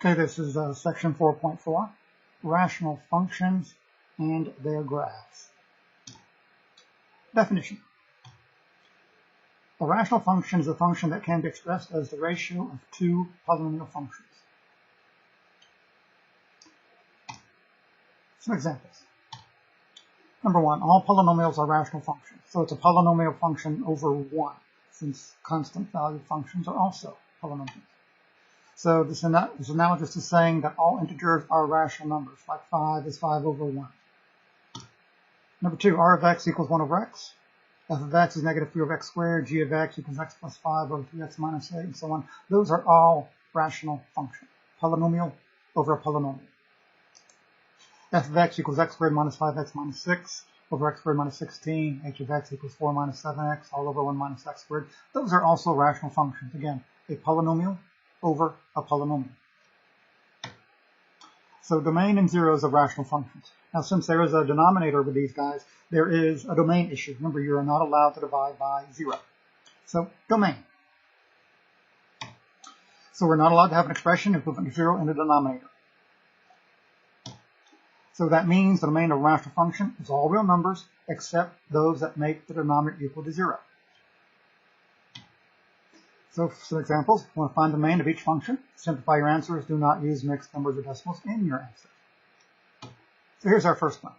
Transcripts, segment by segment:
Okay, this is section 4.4, rational functions and their graphs. Definition. A rational function is a function that can be expressed as the ratio of two polynomial functions. Some examples. Number one, all polynomials are rational functions. So it's a polynomial function over 1, since constant value functions are also polynomials. So this is analogous to saying that all integers are rational numbers, like 5 is 5 over 1. Number two, r of x equals 1 over x. F of x is negative 3 over x squared. G of x equals x plus 5 over 3x minus 8, and so on. Those are all rational functions. Polynomial over a polynomial. F of x equals x squared minus 5x minus 6 over x squared minus 16. H of x equals 4 minus 7x all over 1 minus x squared. Those are also rational functions. Again, a polynomial over a polynomial. So domain and zeros of rational functions. Now, since there is a denominator with these guys, there is a domain issue. Remember, you are not allowed to divide by 0. So domain. So we're not allowed to have an expression equivalent to 0 in the denominator. So that means the domain of a rational function is all real numbers except those that make the denominator equal to 0. So for some examples, you want to find the domain of each function. Simplify your answers. Do not use mixed numbers or decimals in your answer. So here's our first one.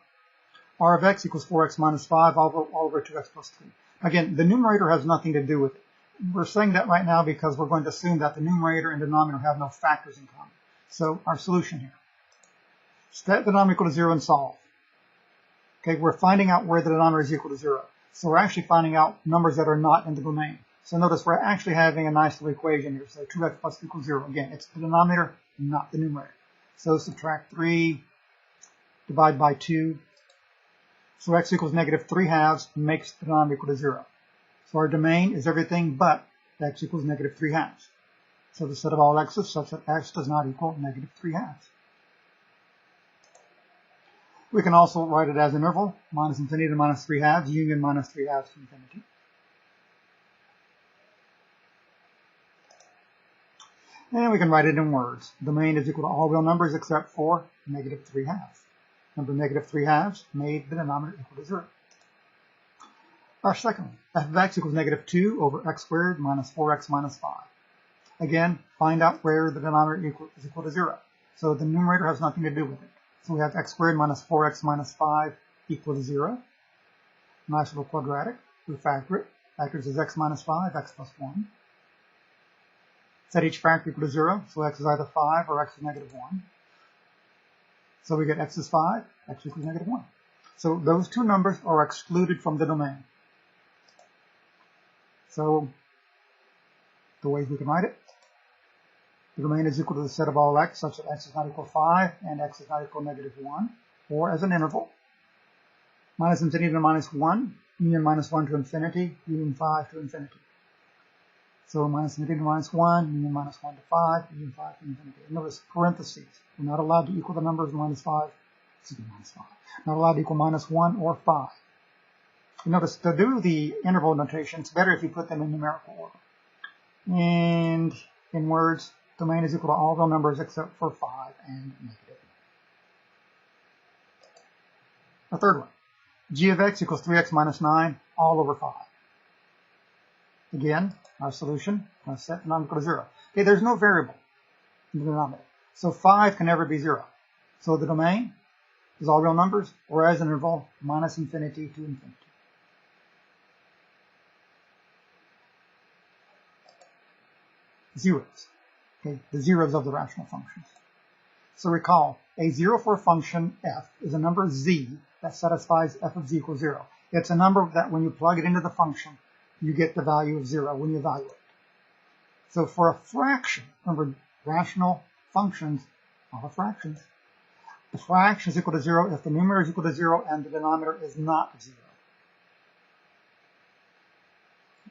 R of x equals 4x minus 5 all over 2x plus 3. Again, the numerator has nothing to do with it. We're saying that right now because we're going to assume that the numerator and denominator have no factors in common. So our solution here. Set the denominator equal to 0 and solve. Okay, we're finding out where the denominator is equal to 0. So we're actually finding out numbers that are not in the domain. So notice we're actually having a nice little equation here. So 2x plus 3 equals 0. Again, it's the denominator, not the numerator. So subtract 3, divide by 2. So x equals negative 3 halves makes the denominator equal to 0. So our domain is everything but x equals negative 3 halves. So the set of all x's such that x does not equal negative 3 halves. We can also write it as an interval, minus infinity to minus 3 halves, union minus 3 halves to infinity. And we can write it in words. Domain is equal to all real numbers except for negative 3 halves. Remember, negative 3 halves made the denominator equal to 0. Our second one, f of x equals negative 2 over x squared minus 4x minus 5. Again, find out where the denominator is equal to 0. So the numerator has nothing to do with it. So we have x squared minus 4x minus 5 equal to 0. Nice little quadratic. We factor it. Factors is x minus 5, x plus 1. Set each factor equal to 0, so x is either 5 or x is negative 1. So we get x is 5, x equals negative 1. So those two numbers are excluded from the domain. So the ways we can write it, the domain is equal to the set of all x such that x is not equal to 5 and x is not equal to negative 1, or as an interval, minus infinity to minus 1, union minus 1 to infinity, union 5 to infinity. So minus infinity to minus 1, union minus 1 to 5, union 5 to infinity. Notice parentheses. We're not allowed to equal the numbers minus 5. Not allowed to equal minus 1 or 5. You notice to do the interval notation, it's better if you put them in numerical order. And in words, domain is equal to all real numbers except for 5 and negative. The third one. G of x equals 3x minus 9 all over 5. Again, our solution, let's set the denominator equal to 0. Okay, there's no variable in the denominator. So 5 can never be 0. So the domain is all real numbers, or as an interval, minus infinity to infinity. Zeros. Okay, the zeros of the rational functions. So recall, a 0 for a function f is a number z that satisfies f of z equals 0. It's a number that when you plug it into the function, you get the value of 0 when you evaluate. So for a fraction, remember, rational functions are fractions. The fraction is equal to 0 if the numerator is equal to 0 and the denominator is not 0.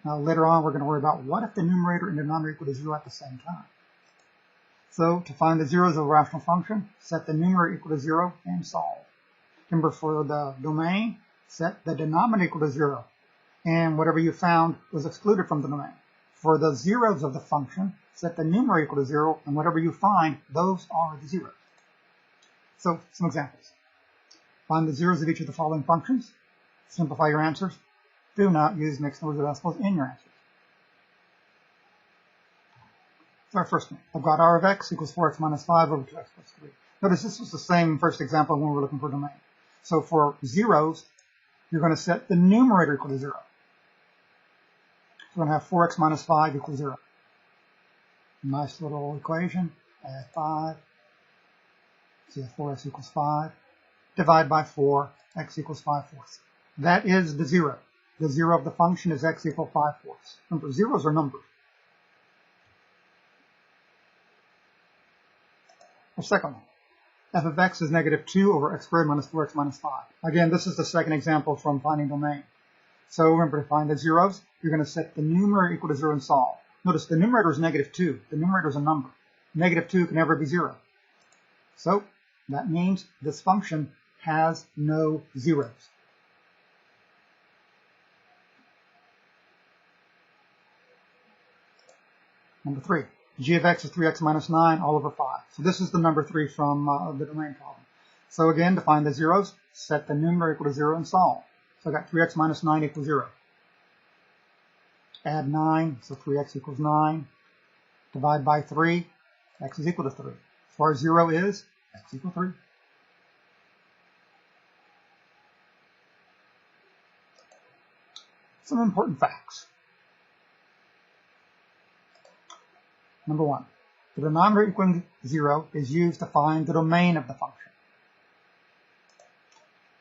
Now later on we're going to worry about what if the numerator and denominator equal to 0 at the same time. So to find the zeros of a rational function, set the numerator equal to 0 and solve. Remember, for the domain, set the denominator equal to 0. And whatever you found was excluded from the domain. For the zeros of the function, set the numerator equal to 0, and whatever you find, those are the zeros. So, some examples. Find the zeros of each of the following functions. Simplify your answers. Do not use mixed numbers or decimals in your answers. So our first one. I've got r of x equals 4x minus 5 over 2x plus 3. Notice this was the same first example when we were looking for domain. So for zeros, you're going to set the numerator equal to 0. So we're going to have 4x minus 5 equals 0. Nice little equation. Add 5. So you have 4x equals 5. Divide by 4. X equals 5 fourths. That is the 0. The 0 of the function is x equals 5 fourths. Remember, zeros are numbers. The second one. F of x is negative 2 over x squared minus 4x minus 5. Again, this is the second example from finding domain. So remember, to find the zeros, you're going to set the numerator equal to 0 and solve. Notice the numerator is negative 2. The numerator is a number. Negative 2 can never be 0. So that means this function has no zeros. Number 3. G of x is 3x minus 9 all over 5. So this is the number 3 from the domain problem. So again, to find the zeros, set the numerator equal to 0 and solve. So I got 3x minus 9 equals 0. Add 9, so 3x equals 9. Divide by 3, x is equal to 3. As far as 0 is, x equals 3. Some important facts. Number 1, the denominator equaling 0 is used to find the domain of the function.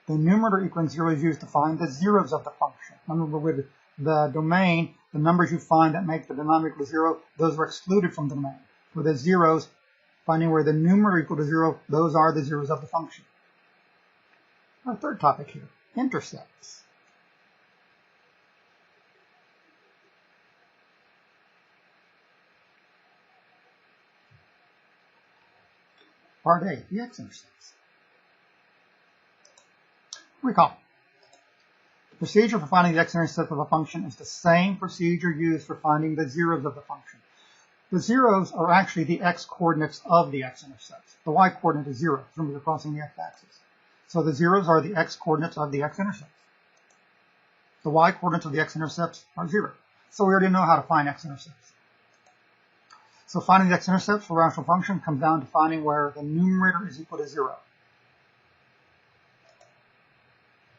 The numerator equaling 0 is used to find the zeros of the function. Remember, with the domain, the numbers you find that make the denominator equal to 0, those are excluded from the domain. For the zeros, finding where the numerator equal to 0, those are the zeros of the function. Our third topic here, intercepts. Part A, the x-intercepts. Recall. The procedure for finding the x-intercept of a function is the same procedure used for finding the zeros of the function. The zeros are actually the x-coordinates of the x-intercepts. The y-coordinate is 0. Remember, you're crossing the x-axis. So the zeros are the x-coordinates of the x-intercepts. The y-coordinates of the x-intercepts are 0. So we already know how to find x-intercepts. So finding the x-intercepts for a rational function comes down to finding where the numerator is equal to 0.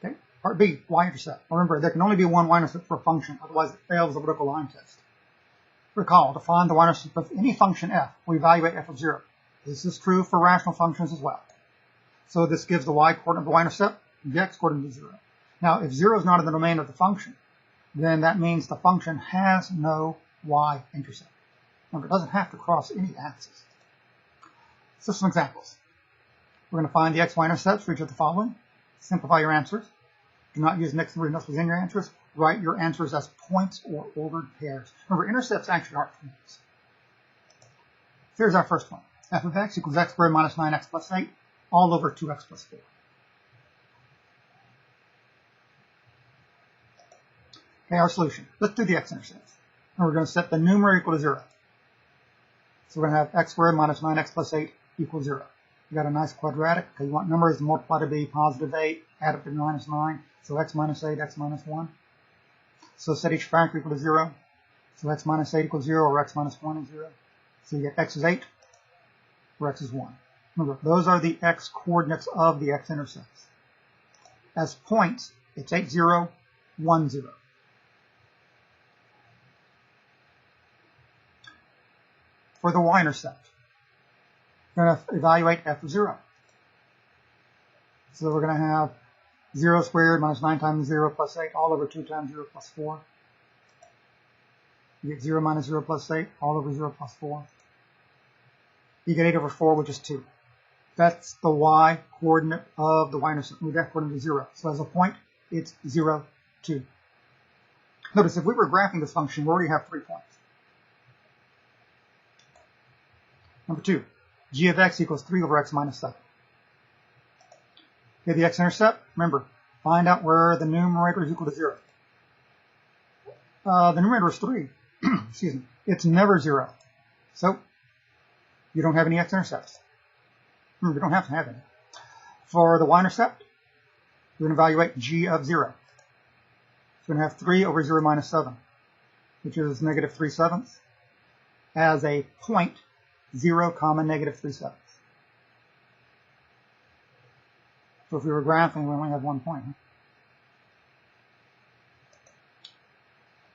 Okay. Part B, y-intercept. Remember, there can only be one y-intercept for a function, otherwise it fails the vertical line test. Recall, to find the y-intercept of any function f, we evaluate f of 0. This is true for rational functions as well. So this gives the y-coordinate of the y-intercept, the x-coordinate is 0. Now, if 0 is not in the domain of the function, then that means the function has no y-intercept. Remember, it doesn't have to cross any axis. So some examples. We're going to find the x, y-intercepts for each of the following. Simplify your answers. Do not use mixed numbers in your answers. Write your answers as points or ordered pairs. Remember, intercepts actually aren't points. Here's our first one. F of x equals x squared minus 9x plus 8 all over 2x plus 4. Okay, our solution. Let's do the x-intercepts. And we're going to set the numerator equal to 0. So we're going to have x squared minus 9x plus 8 equals 0. You got a nice quadratic, because you want numbers to multiply to be positive 8, add up to minus 9. So x minus 8, x minus 1. So set each factor equal to 0. So x minus 8 equals 0, or x minus 1 is 0. So you get x is 8, or x is 1. Remember, those are the x coordinates of the x-intercepts. As points, it's 8, 0, 1, 0. For the y-intercept, we're going to evaluate f of 0. So we're going to have 0 squared minus 9 times 0 plus 8 all over 2 times 0 plus 4. You get 0 minus 0 plus 8 all over 0 plus 4. You get 8 over 4, which is 2. That's the y-coordinate of the y-intercept. Move that coordinate to 0. So as a point, it's 0, 2. Notice, if we were graphing this function, we already have 3 points. Number 2, g of x equals 3 over x minus 7. Okay, the x-intercept, remember, find out where the numerator is equal to 0. The numerator is 3. Excuse me. It's never 0. So you don't have any x-intercepts. Remember, you don't have to have any. For the y-intercept, we're going to evaluate g of 0. So we're going to have 3 over 0 minus 7, which is negative 3/7, as a point 0, negative 3/7. So if we were graphing, we only have 1 point.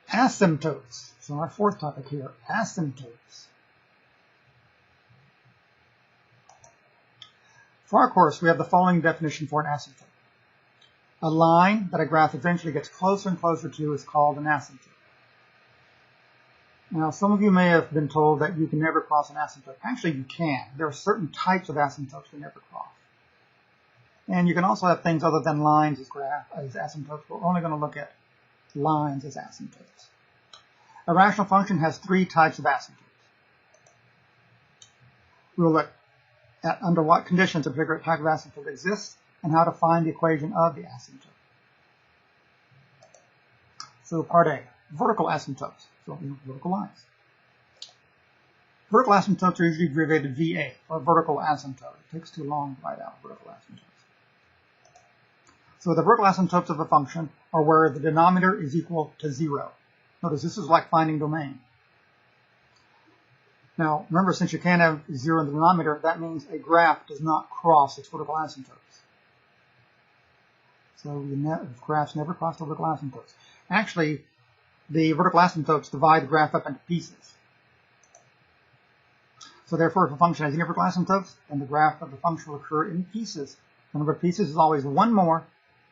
Asymptotes. So our fourth topic here, asymptotes. For our course, we have the following definition for an asymptote. A line that a graph eventually gets closer and closer to is called an asymptote. Now, some of you may have been told that you can never cross an asymptote. Actually, you can. There are certain types of asymptotes you never cross. And you can also have things other than lines as asymptotes. We're only going to look at lines as asymptotes. A rational function has 3 types of asymptotes. We'll look at under what conditions a particular type of asymptote exists and how to find the equation of the asymptote. So part A, vertical asymptotes, so vertical lines. Vertical asymptotes are usually abbreviated VA, or vertical asymptote. It takes too long to write out vertical asymptotes. So the vertical asymptotes of a function are where the denominator is equal to 0. Notice this is like finding domain. Now, remember, since you can't have 0 in the denominator, that means a graph does not cross its vertical asymptotes. So graphs never cross the vertical asymptotes. Actually, the vertical asymptotes divide the graph up into pieces. So therefore, if a function has any vertical asymptotes, then the graph of the function will occur in pieces. The number of pieces is always 1 more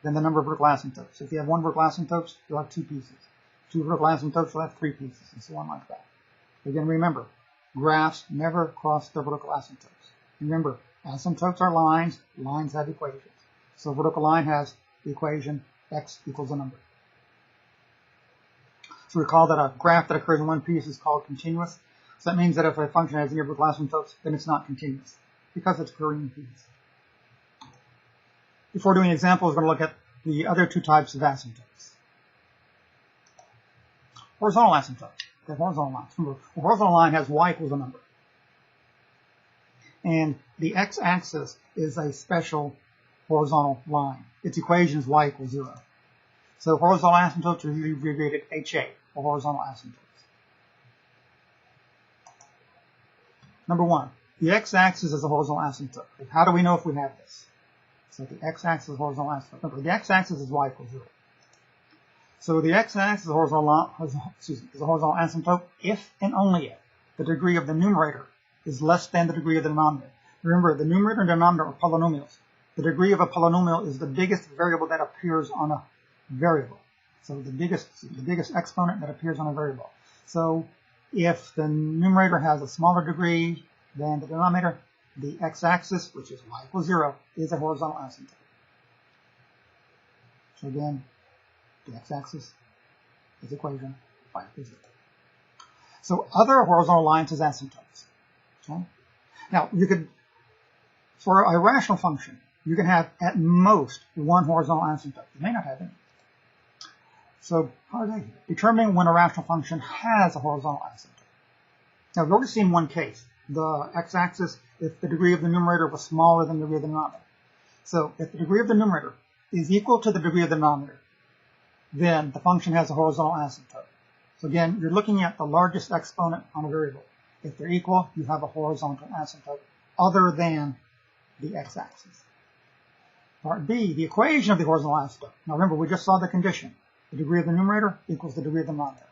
than the number of vertical asymptotes. So if you have 1 vertical asymptote, you'll have 2 pieces. 2 vertical asymptotes, you'll have 3 pieces, and so on like that. Again, remember, graphs never cross their vertical asymptotes. Remember, asymptotes are lines. Lines have equations. So a vertical line has the equation x equals a number. So recall that a graph that occurs in 1 piece is called continuous. So that means that if a function has any vertical asymptotes, then it's not continuous, because it's occurring in pieces. Before doing examples, we're going to look at the other 2 types of asymptotes. Horizontal asymptote. The horizontal line. Remember, a horizontal line has y equals a number. And the x-axis is a special horizontal line. Its equation is y equals 0. So horizontal asymptotes are usually abbreviated HA, or horizontal asymptotes. Number 1, the x-axis is a horizontal asymptote. How do we know if we have this? So the x-axis is a horizontal asymptote. Remember, the x-axis is y equals 0. So the x-axis is a horizontal asymptote if and only if the degree of the numerator is less than the degree of the denominator. Remember, the numerator and denominator are polynomials. The degree of a polynomial is the biggest variable that appears on a variable. So the biggest exponent that appears on a variable. So if the numerator has a smaller degree than the denominator, the x-axis, which is y equals 0, is a horizontal asymptote. So again, the x-axis is equation y equals 0. So other horizontal lines is asymptotes. Okay? Now, you could, for a rational function, you can have at most 1 horizontal asymptote. You may not have any. So, how are they? Determining when a rational function has a horizontal asymptote. Now, we've already seen one case. The x-axis, if the degree of the numerator was smaller than the degree of the denominator. So, if the degree of the numerator is equal to the degree of the denominator, then the function has a horizontal asymptote. So again, you're looking at the largest exponent on a variable. If they're equal, you have a horizontal asymptote other than the x-axis. Part B, the equation of the horizontal asymptote. Now remember, we just saw the condition. The degree of the numerator equals the degree of the denominator.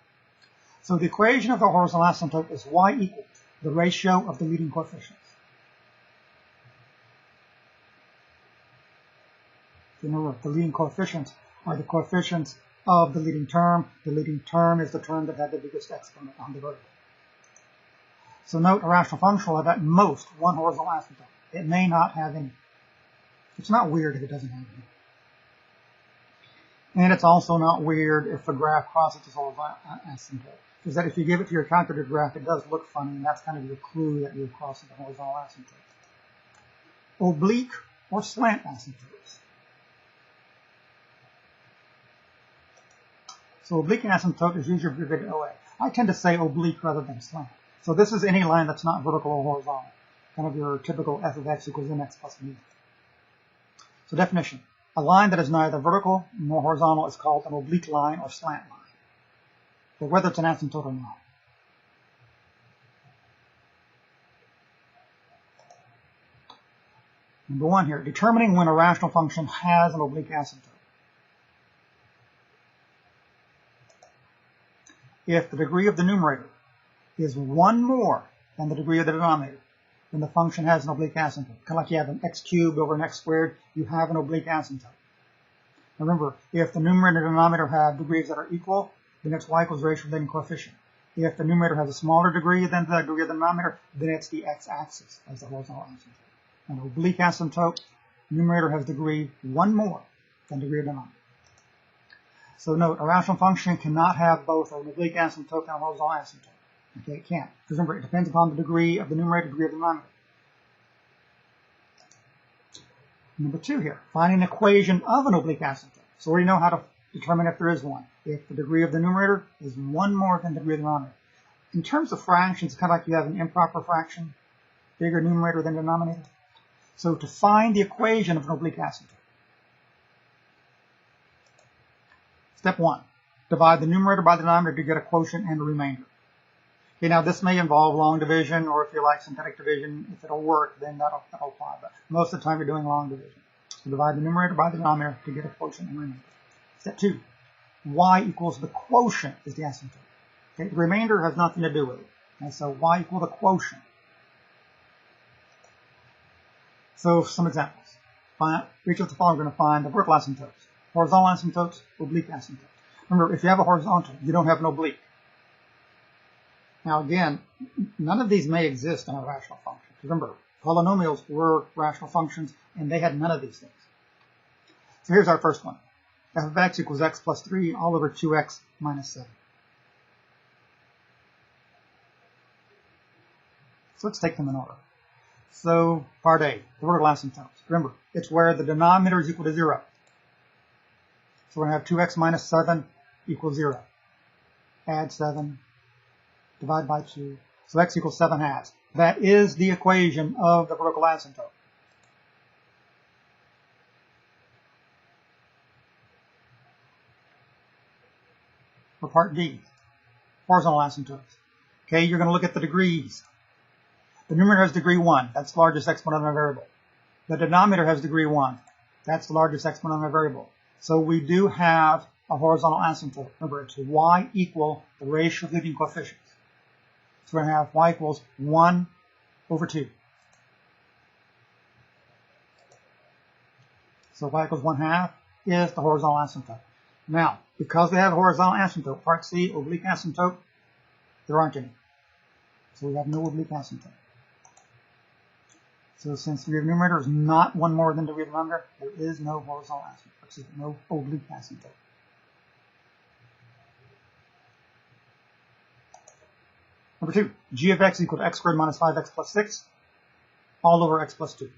So the equation of the horizontal asymptote is y equals the ratio of the leading coefficients. Remember, the leading coefficients are the coefficients of the leading term. The leading term is the term that had the biggest exponent on the variable. So note, a rational function will have at most 1 horizontal asymptote. It may not have any. It's not weird if it doesn't have any. And it's also not weird if the graph crosses this horizontal asymptote. Because that if you give it to your calculated graph, it does look funny, and that's kind of your clue that you're crossing the horizontal asymptote. Oblique or slant asymptotes. So oblique asymptote is usually abbreviated OA. I tend to say oblique rather than slant. So this is any line that's not vertical or horizontal, kind of your typical f of x equals mx plus b. So definition, a line that is neither vertical nor horizontal is called an oblique line or slant line, so whether it's an asymptote or not. Number one here, determining when a rational function has an oblique asymptote. If the degree of the numerator is one more than the degree of the denominator, then the function has an oblique asymptote. Kind of like you have an x cubed over an x squared, you have an oblique asymptote. Remember, if the numerator and denominator have degrees that are equal, then it's y equals ratio relating coefficient. If the numerator has a smaller degree than the degree of the denominator, then it's the x-axis as the horizontal asymptote. An oblique asymptote, numerator has degree one more than degree of denominator. So note, a rational function cannot have both an oblique asymptote and a horizontal asymptote. Okay, it can't. Because remember, it depends upon the degree of the numerator, degree of the denominator. Number two here, find an equation of an oblique asymptote. So we already know how to determine if there is one. If the degree of the numerator is one more than the degree of the denominator. In terms of fractions, it's kind of like you have an improper fraction, bigger numerator than denominator. So to find the equation of an oblique asymptote, step one, divide the numerator by the denominator to get a quotient and a remainder. Okay, now this may involve long division, or if you like synthetic division, if it'll work, then that'll apply. But most of the time you're doing long division. So divide the numerator by the denominator to get a quotient and remainder. Step two, y equals the quotient is the asymptote. Okay, the remainder has nothing to do with it. Okay, so y equal the quotient. So some examples. Each of the following we're going to find the vertical asymptotes, horizontal asymptotes, oblique asymptotes. Remember, if you have a horizontal, you don't have an oblique. Now again, none of these may exist in a rational function. Remember, polynomials were rational functions, and they had none of these things. So here's our first one. F of x equals x plus 3 all over 2x minus 7. So let's take them in order. So part A, the vertical asymptotes. Remember, it's where the denominator is equal to 0. So we're going to have 2x minus 7 equals 0. Add 7. Divide by 2. So x equals 7 halves. That is the equation of the vertical asymptote. For part D, horizontal asymptotes. Okay, you're going to look at the degrees. The numerator has degree 1. That's the largest exponent of a variable. The denominator has degree 1. That's the largest exponent of a variable. So we do have a horizontal asymptote. Remember, it's y equal the ratio of leading coefficients. So we're going to have y equals 1 over 2. So y equals 1 half is the horizontal asymptote. Now, because we have a horizontal asymptote, part C, oblique asymptote, there aren't any. So we have no oblique asymptote. So since the degree of the numerator is not one more than the degree of the denominator, there is no horizontal asymptote, excuse me, no oblique asymptote. Number two, g of x equal to x squared minus 5x plus 6 all over x plus 2.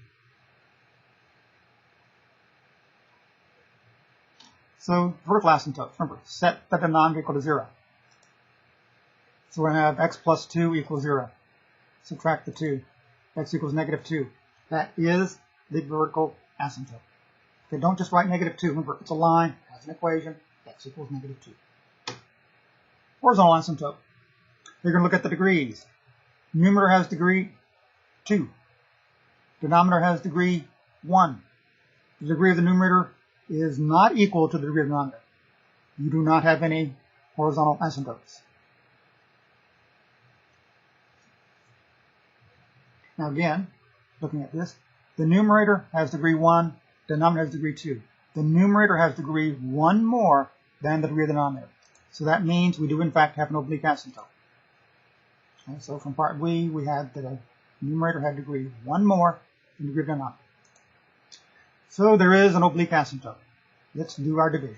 So vertical asymptote, remember, set the denominator equal to 0. So we're going to have x plus 2 equals 0. Subtract the 2. X equals negative 2. That is the vertical asymptote. Okay, don't just write negative 2. Remember, it's a line, it has an equation, x equals negative 2. Horizontal asymptote. You're going to look at the degrees. Numerator has degree 2. Denominator has degree 1. The degree of the numerator is not equal to the degree of the denominator. You do not have any horizontal asymptotes. Now again, looking at this, the numerator has degree 1, denominator has degree 2. The numerator has degree 1 more than the degree of the denominator. So that means we do in fact have an oblique asymptote. Okay, so from part B, we had the numerator had degree 1 more than the degree of the denominator. So there is an oblique asymptote. Let's do our division.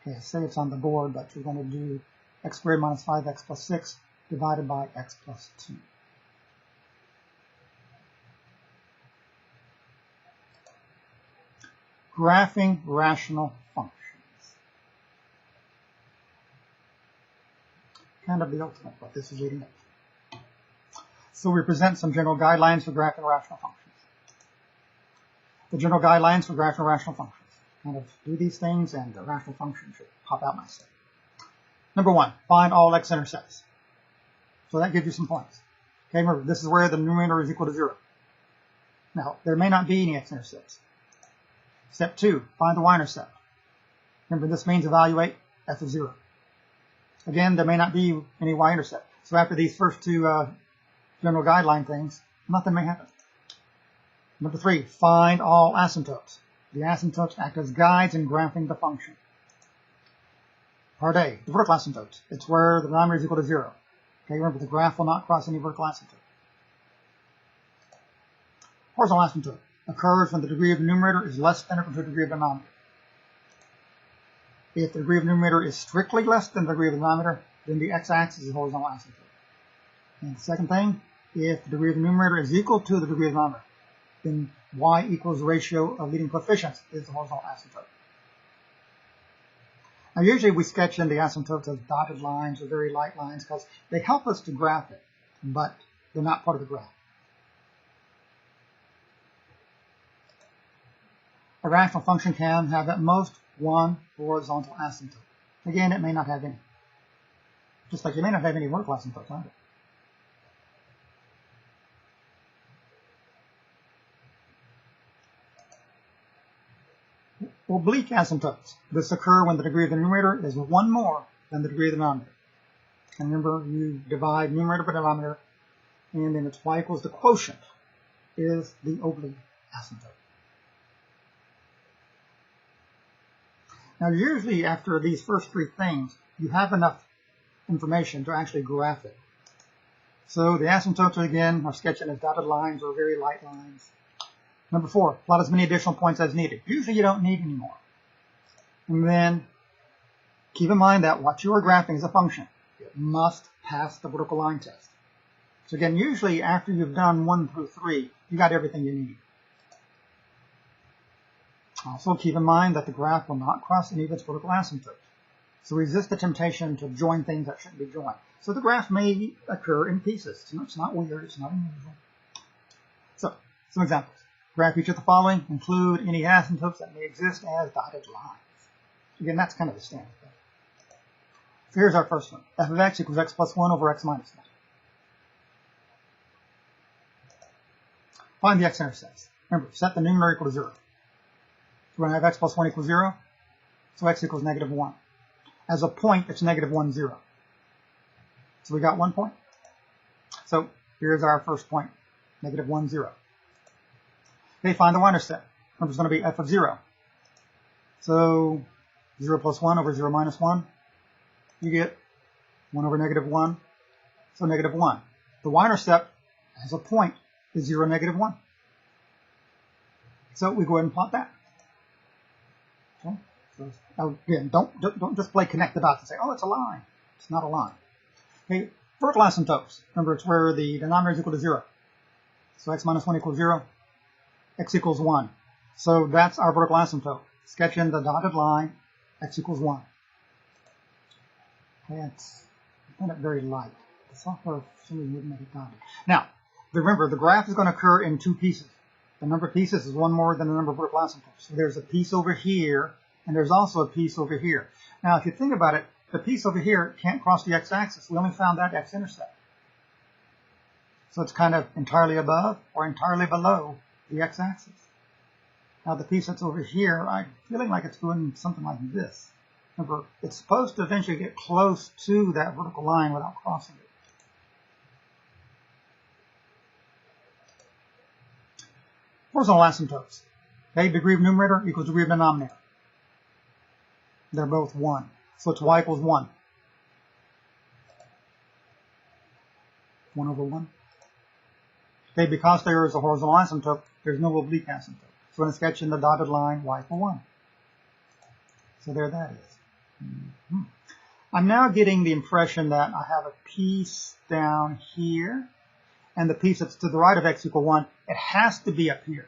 Okay, I say it's on the board, but we're going to do x squared minus 5x plus 6 divided by x plus 2. Graphing rational functions. kind of the ultimate, what this is leading up to. So we present some general guidelines for graphing rational functions. The general guidelines for graphing rational functions. Kind of do these things and the rational function should pop out nicely. Number 1, find all x-intercepts. So that gives you some points. Okay, remember, this is where the numerator is equal to 0. Now, there may not be any x-intercepts. Step 2, find the y-intercept. Remember, this means evaluate f of 0. Again, there may not be any y-intercept. So after these first two general guideline things, nothing may happen. Number 3, find all asymptotes. The asymptotes act as guides in graphing the function. Part A, the vertical asymptotes. It's where the denominator is equal to 0. Okay, remember, the graph will not cross any vertical asymptote. Horizontal asymptote occurs when the degree of the numerator is less than or equal to the degree of the denominator. If the degree of the numerator is strictly less than the degree of the denominator, then the x-axis is a horizontal asymptote. And the second thing, if the degree of the numerator is equal to the degree of the denominator, then y equals the ratio of leading coefficients is the horizontal asymptote. Now usually we sketch in the asymptotes as dotted lines or very light lines because they help us to graph it, but they're not part of the graph. A rational function can have at most one horizontal asymptote. Again, it may not have any. Just like you may not have any vertical asymptotes either. Oblique asymptotes. This occur when the degree of the numerator is one more than the degree of the denominator. And remember, you divide numerator by denominator, and then it's y equals the quotient is the oblique asymptote. Now, usually after these first three things, you have enough information to actually graph it. So the asymptotes, again, are sketched as dotted lines or very light lines. Number 4, plot as many additional points as needed. Usually you don't need any more. And then keep in mind that what you are graphing is a function. It must pass the vertical line test. So again, usually after you've done 1 through 3, you got everything you need. Also keep in mind that the graph will not cross any of its vertical asymptotes. So resist the temptation to join things that shouldn't be joined. So the graph may occur in pieces. It's not weird, it's not unusual. So, some examples. Graph each of the following, include any asymptotes that may exist as dotted lines. Again, that's kind of the standard thing. So here's our first one. F of x equals x plus 1 over x minus 1. Find the x-intercepts. Remember, set the numerator equal to 0. So we're going to have x plus 1 equals 0, so x equals negative 1. As a point, it's negative 1, 0. So we got 1 point. So here's our first point, negative 1, 0. Okay, find the y-intercept. Remember, it's going to be f of 0. So 0 plus 1 over 0 minus 1, you get 1 over negative 1, so negative 1. The y-intercept as a point is 0, negative 1. So we go ahead and plot that. Okay. So again, don't just play connect the dots and say, oh, it's a line. It's not a line. Okay, vertical asymptotes. Remember, it's where the denominator is equal to 0. So x minus 1 equals 0. X equals 1. So that's our vertical asymptote. Sketch in the dotted line, x equals 1. Okay, it's not very light. The software for some reason wouldn't make it dotted. Now, remember, the graph is going to occur in 2 pieces. The number of pieces is 1 more than the number of vertical asymptotes. So there's a piece over here, and there's also a piece over here. Now, if you think about it, the piece over here can't cross the x-axis. We only found that x-intercept. So it's kind of entirely above or entirely below the x-axis. Now the piece that's over here, I'm feeling like it's doing something like this. Remember, it's supposed to eventually get close to that vertical line without crossing it. Horizontal asymptotes. Okay, degree of numerator equals degree of denominator. They're both 1. So it's y equals 1. 1 over 1. Okay, because there is a horizontal asymptote, there's no oblique asymptote. So we're going to sketch in the dotted line y equals 1. So there that is. I'm now getting the impression that I have a piece down here, and the piece that's to the right of x equals 1, it has to be up here.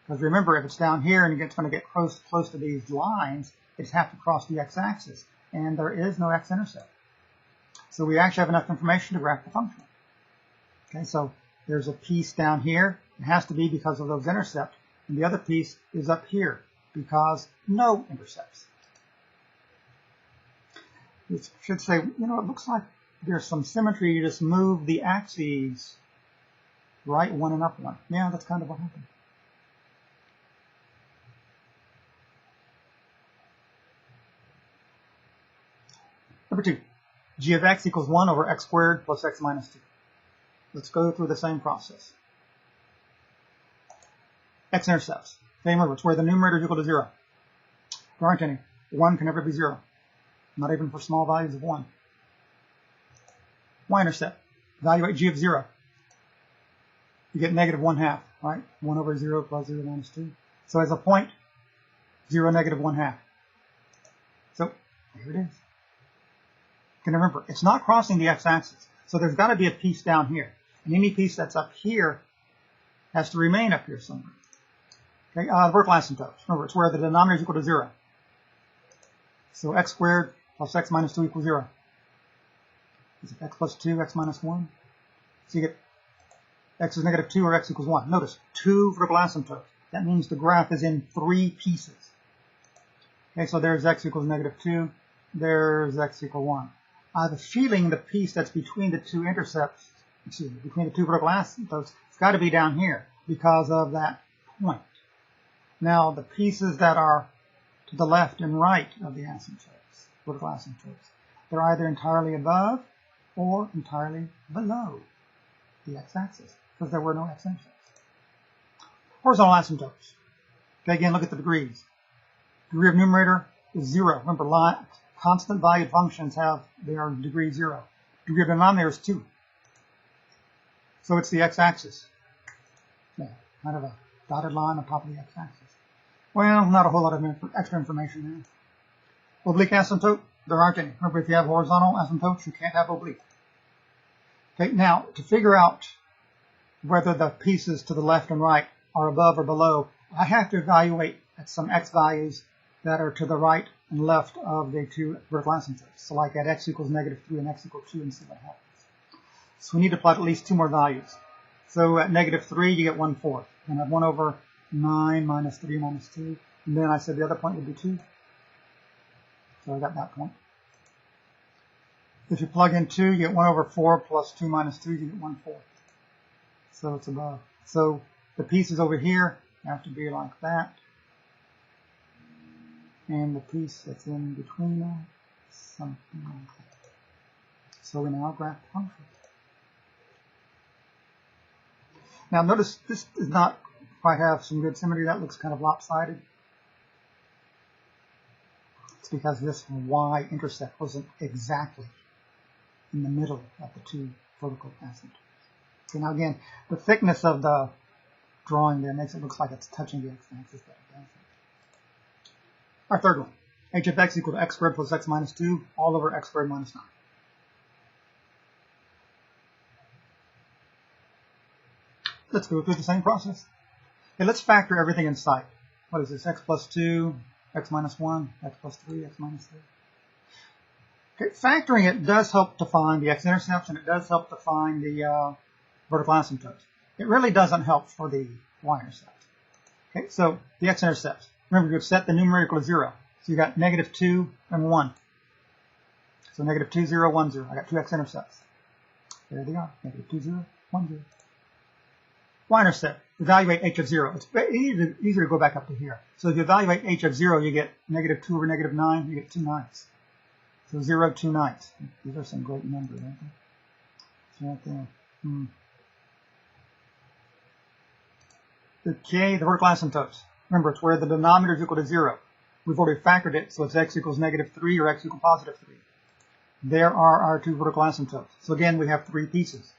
Because remember, if it's down here and it's going to get close to these lines, it has to cross the x-axis, and there is no x-intercept. So we actually have enough information to graph the function. Okay, so there's a piece down here. It has to be because of those intercepts. And the other piece is up here because no intercepts. It should say, you know, it looks like there's some symmetry. You just move the axes right one and up one. Yeah, that's kind of what happened. Number 2, g of x equals 1 over x squared plus x minus 2. Let's go through the same process. X-intercepts. Okay, remember, it's where the numerator is equal to 0. There aren't any. 1 can never be 0. Not even for small values of 1. Y-intercept. Evaluate g of 0. You get negative 1/2, right? 1 over 0 plus 0 minus 2. So as a point, 0, negative 1/2. So here it is. And remember, it's not crossing the x-axis. So there's got to be a piece down here. And any piece that's up here has to remain up here somewhere. Okay, vertical asymptotes. Remember, it's where the denominator is equal to 0. So x squared plus x minus 2 equals 0. Is it x plus 2, x minus 1? So you get x is negative 2 or x equals 1. Notice, 2 vertical asymptotes. That means the graph is in 3 pieces. Okay, so there's x equals negative 2. There's x equal 1. I have a feeling the piece that's between the two intercepts, between the two vertical asymptotes, it's got to be down here because of that point. Now, the pieces that are to the left and right of the asymptotes, vertical asymptotes, they're either entirely above or entirely below the x-axis because there were no x-intercepts. Horizontal asymptotes. Okay, again, look at the degrees. Degree of numerator is 0. Remember, constant valued functions have their degree 0. Degree of denominator is 2. So it's the x-axis. Yeah, kind of a dotted line on top of the x-axis. Well, not a whole lot of extra information there. Oblique asymptote, there aren't any. Remember, if you have horizontal asymptotes, you can't have oblique. Okay, now, to figure out whether the pieces to the left and right are above or below, I have to evaluate at some x values that are to the right and left of the two vertical asymptotes. So like at x equals negative 3 and x equals 2 and see what happens. So we need to plot at least 2 more values. So at negative 3, you get 1/4. And at 1 over 9 minus 3 minus 2. And then I said the other point would be 2. So I got that point. If you plug in 2, you get 1 over 4 plus 2 minus 2, you get 1/4. So it's above. So the pieces over here have to be like that. And the piece that's in between them, something like that. So we now graph the function. Now notice this does not quite have some good symmetry. That looks kind of lopsided. It's because this y-intercept wasn't exactly in the middle of the two vertical asymptotes. Okay, now again, the thickness of the drawing there makes it look like it's touching the x-axis, but it doesn't. Our third one, h of x equal to x squared plus x minus 2 all over x squared minus 9. Let's go through the same process. Okay, let's factor everything in sight. What is this? X plus 2, x minus 1, x plus 3, x minus 3. Okay, factoring it does help to find the x-intercepts, and it does help to find the vertical asymptotes. It really doesn't help for the y-intercept. Okay, so the x-intercepts. Remember, you've set the numerator equal to 0. So you got negative 2 and 1. So negative 2, 0, 1, 0. I got 2 x-intercepts. There they are. Negative 2, 0, 1, 0. Y-intercept. Evaluate h of 0. It's easier to go back up to here. So if you evaluate h of 0, you get negative 2 over negative 9. You get 2 ninths. So 0, 2 ninths. These are some great numbers, aren't they? It's right there. Okay, the vertical asymptotes. Remember, it's where the denominator is equal to 0. We've already factored it, so it's x equals negative 3 or x equals positive 3. There are our two vertical asymptotes. So again, we have 3 pieces.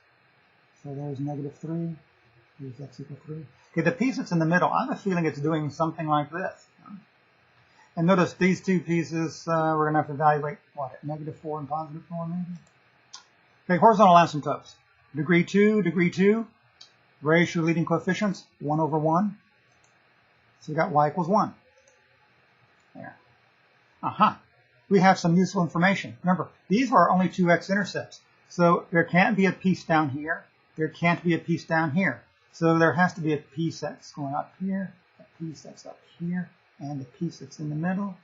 So there's negative 3. Here's x equals 3. Okay, the piece that's in the middle, I have a feeling it's doing something like this. And notice these two pieces, we're going to have to evaluate, what, at negative 4 and positive 4 maybe? Okay, horizontal asymptotes. Degree 2, ratio leading coefficients, 1 over 1. So we got y equals 1. There. we have some useful information. Remember, these are only two x-intercepts. So there can't be a piece down here. There can't be a piece down here. So there has to be a piece that's going up here, a piece that's up here, and the piece that's in the middle,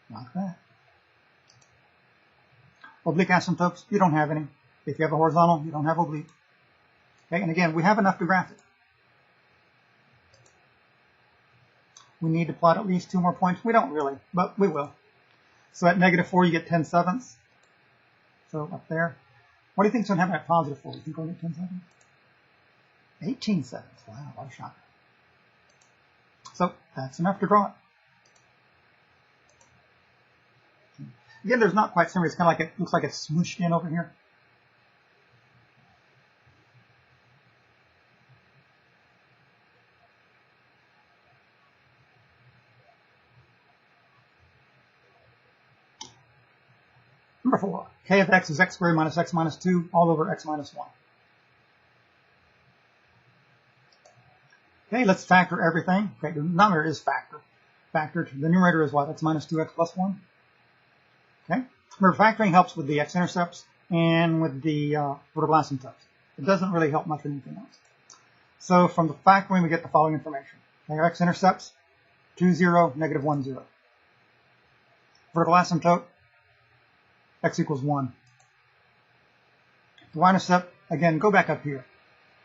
like that. Oblique asymptotes, you don't have any. If you have a horizontal, you don't have oblique. Okay, and again, we have enough to graph it. We need to plot at least 2 more points. We don't really, but we will. So at -4, you get 10/7. So up there. What do you think's going to happen at +4? You think we'll get 10/7? 18/7. Wow, what a shock. So that's enough to draw it. Again, there's not quite symmetry. It's kind of like it looks like it's smooshed in over here. Number 4, k of x is x squared minus x minus 2 all over x minus 1. Okay, let's factor everything. Okay, the denominator is factored. The numerator is what? X minus 2x plus 1. Okay, remember factoring helps with the x-intercepts and with the vertical asymptotes. It doesn't really help much with anything else. So from the factoring, we get the following information. Okay, x-intercepts, 2, 0, -1, 0. Vertical asymptote, x equals 1. The y-intercept, again, go back up here.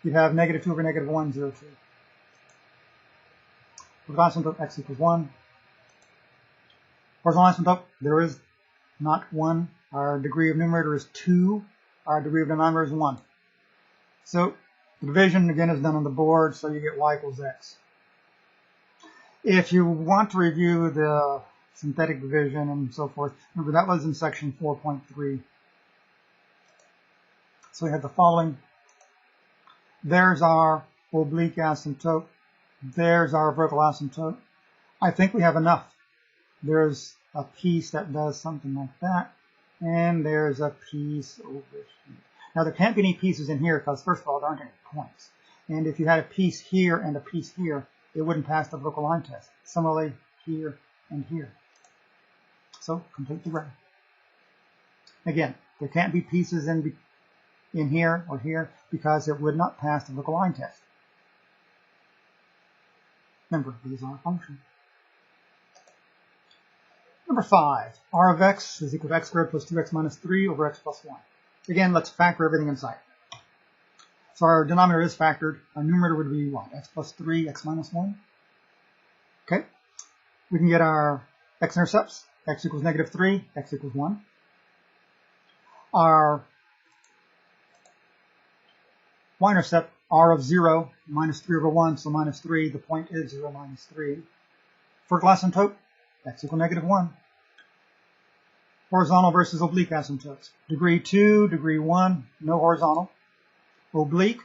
You'd have -2 over -1, 0, 2. Vertical asymptote, x equals 1. Horizontal asymptote, there is not 1. Our degree of numerator is 2. Our degree of denominator is 1. So the division, again, is done on the board, so you get y equals x. If you want to review the synthetic division and so forth, remember that was in section 4.3. So we have the following. There's our oblique asymptote. There's our vertical asymptote. I think we have enough. There's a piece that does something like that, and there's a piece over here. Now there can't be any pieces in here because, first of all, there aren't any points. And if you had a piece here and a piece here, it wouldn't pass the vertical line test. Similarly, here and here. So complete the graph. Again, there can't be pieces in here or here because it would not pass the vertical line test. Remember, these are functions. Number 5, r of x is equal to x squared plus 2x minus 3 over x plus 1. Again, let's factor everything inside. So our denominator is factored. Our numerator would be what? X plus 3, x minus 1. Okay. We can get our x-intercepts. X equals -3, x equals 1. Our y-intercept, r of 0, minus 3 over 1, so minus 3. The point is 0 minus 3. Vertical asymptote, x equals -1. Horizontal versus oblique asymptotes. Degree 2, degree 1, no horizontal. Oblique,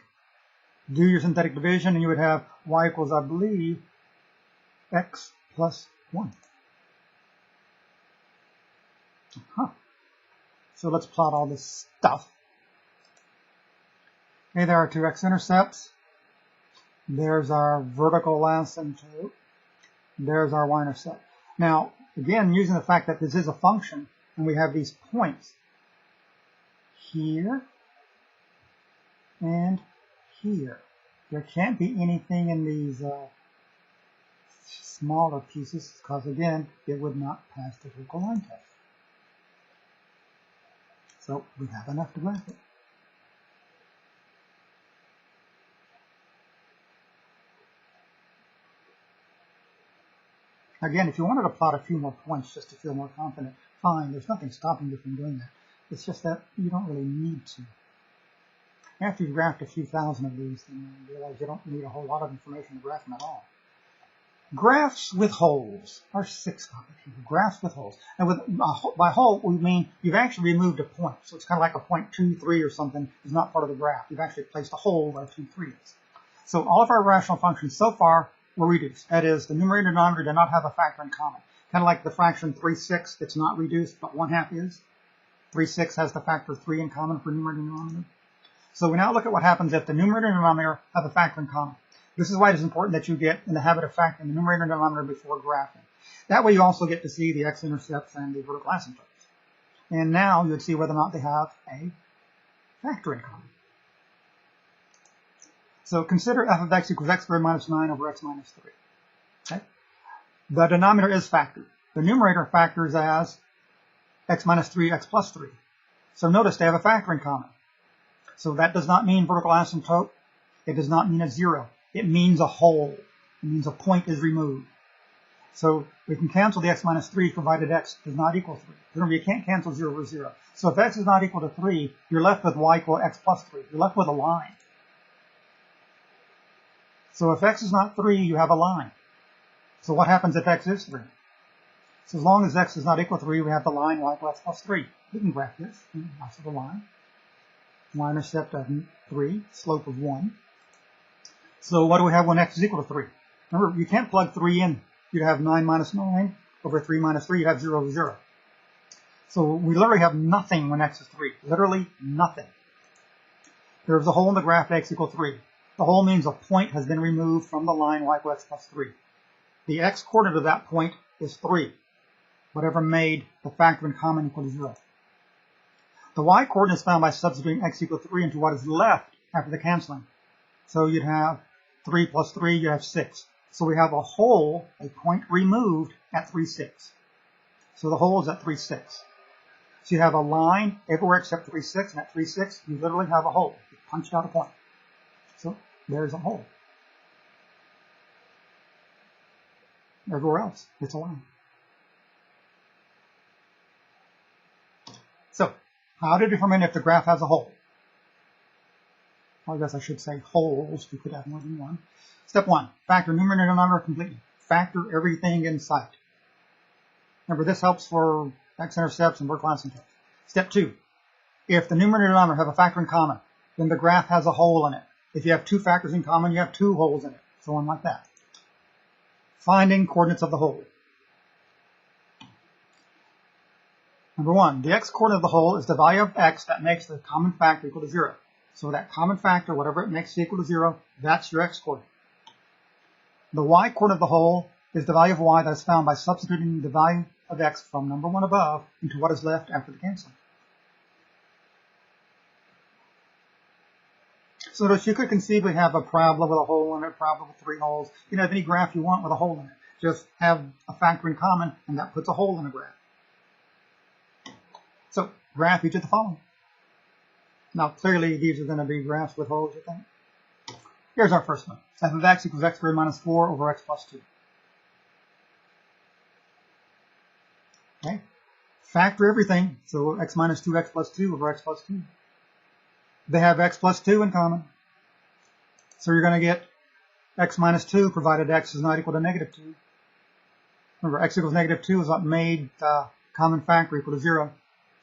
do your synthetic division, and you would have y equals, I believe, x plus 1. So let's plot all this stuff. Okay, there are two x-intercepts. There's our vertical asymptote. There's our y-intercept. Now, again, using the fact that this is a function, and we have these points here and here. There can't be anything in these smaller pieces because, again, it would not pass the vertical line test. So we have enough to graph it. Again, if you wanted to plot a few more points just to feel more confident, fine. There's nothing stopping you from doing that. It's just that you don't really need to. After you've graphed a few thousand of these, then you realize you don't need a whole lot of information to graph them at all. Graphs with holes are 6 complicated. Graphs with holes. And with by hole, we mean you've actually removed a point. So it's kind of like a point 2, 3 or something is not part of the graph. You've actually placed a hole where 2, 3 is. So all of our rational functions so far were reduced. That is, the numerator and denominator do not have a factor in common. Kind of like the fraction 3/6 that's not reduced, but 1/2 is. 3/6 has the factor 3 in common for numerator and denominator. So we now look at what happens if the numerator and denominator have a factor in common. This is why it is important that you get in the habit of factoring the numerator and denominator before graphing. That way you also get to see the x-intercepts and the vertical asymptotes. And now you'd see whether or not they have a factor in common. So consider f of x equals x squared minus 9 over x minus 3. Okay? The denominator is factored. The numerator factors as x minus 3, x plus 3. So notice they have a factor in common. So that does not mean vertical asymptote. It does not mean a 0. It means a whole. It means a point is removed. So we can cancel the x minus 3 provided x does not equal 3. Remember, you can't cancel 0 over 0. So if x is not equal to 3, you're left with y equal x plus 3. You're left with a line. So if x is not 3, you have a line. So what happens if x is 3? So as long as x is not equal to 3, we have the line y equal x plus 3. We can graph this. Also the line. Y-intercept of 3, slope of 1. So what do we have when x is equal to 3? Remember, you can't plug 3 in. You'd have 9 minus 9 over 3 minus 3. You'd have 0 over 0. So we literally have nothing when x is 3. Literally nothing. There's a hole in the graph at x equals 3. The hole means a point has been removed from the line y equals x plus 3. The x-coordinate of that point is 3. Whatever made the factor in common equal to 0. The y-coordinate is found by substituting x equals 3 into what is left after the canceling. So you'd have 3 plus 3, you have 6. So we have a hole, a point removed at 3, 6. So the hole is at 3, 6. So you have a line everywhere except 3, 6, and at 3, 6, you literally have a hole. You punched out a point. So there's a hole. Everywhere else, it's a line. So, how to determine if the graph has a hole? Well, I guess I should say holes. You could have more than one. Step 1, factor numerator and denominator completely. Factor everything in sight. Remember, this helps for x-intercepts and vertical asymptotes. Step 2, if the numerator and denominator have a factor in common, then the graph has a hole in it. If you have two factors in common, you have two holes in it. So on like that. Finding coordinates of the hole. Number 1, the x-coordinate of the hole is the value of x that makes the common factor equal to 0. So that common factor, whatever it makes equal to 0, that's your x-coordinate. The y-coordinate of the hole is the value of y that is found by substituting the value of x from number 1 above into what is left after the canceling. So that you could conceivably have a parabola with a hole in it, a parabola with 3 holes. You can have any graph you want with a hole in it. Just have a factor in common, and that puts a hole in the graph. So, graph each of the following. Now, clearly, these are going to be graphs with holes, I think. Here's our first one. F of x equals x squared minus 4 over x plus 2. Okay. Factor everything. So, x minus 2, x plus 2 over x plus 2. They have x plus 2 in common. So you're going to get x minus 2 provided x is not equal to negative 2. Remember, x equals negative 2 is what made the common factor equal to 0.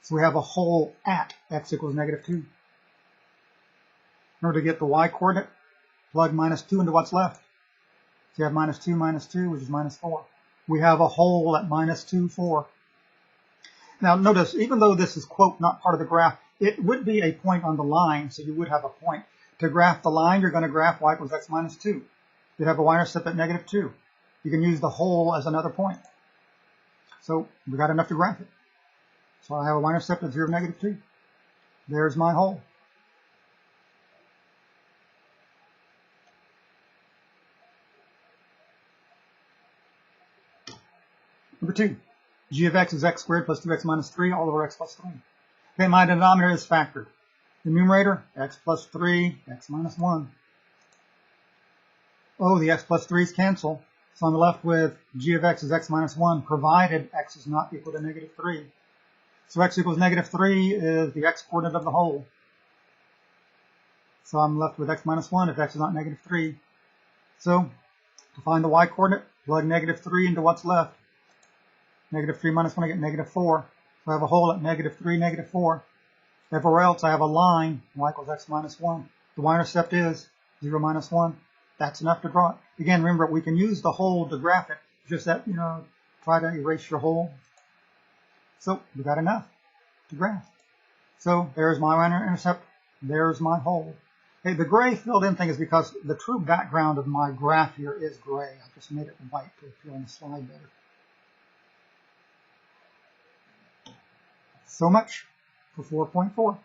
So we have a hole at x equals negative 2. In order to get the y-coordinate, plug minus 2 into what's left. So you have minus 2, which is minus 4. We have a hole at minus 2, 4. Now notice, even though this is, quote, not part of the graph, it would be a point on the line, so you would have a point. To graph the line, you're going to graph y equals x minus 2. You'd have a y-intercept at negative 2. You can use the hole as another point. So we got enough to graph it. So I have a y-intercept at 0, negative 2. There's my hole. Number 2, g of x is x squared plus 2x minus 3 all over x plus 3. Okay, my denominator is factored. The numerator, x plus 3, x minus 1. Oh, the x plus 3's cancel. So I'm left with g of x is x minus 1, provided x is not equal to negative 3. So x equals negative 3 is the x-coordinate of the hole. So I'm left with x minus 1 if x is not negative 3. So to find the y-coordinate, plug negative 3 into what's left. Negative 3 minus 1, I get negative 4. So I have a hole at negative 3, negative 4. Everywhere else, I have a line, y equals x minus 1. The y-intercept is 0 minus 1. That's enough to draw it. Again, remember, we can use the hole to graph it. Just that, try to erase your hole. So we got enough to graph. So there's my y-intercept. There's my hole. Okay, the gray filled in thing is because the true background of my graph here is gray. I just made it white to appear on the slide better. So much for 4.4.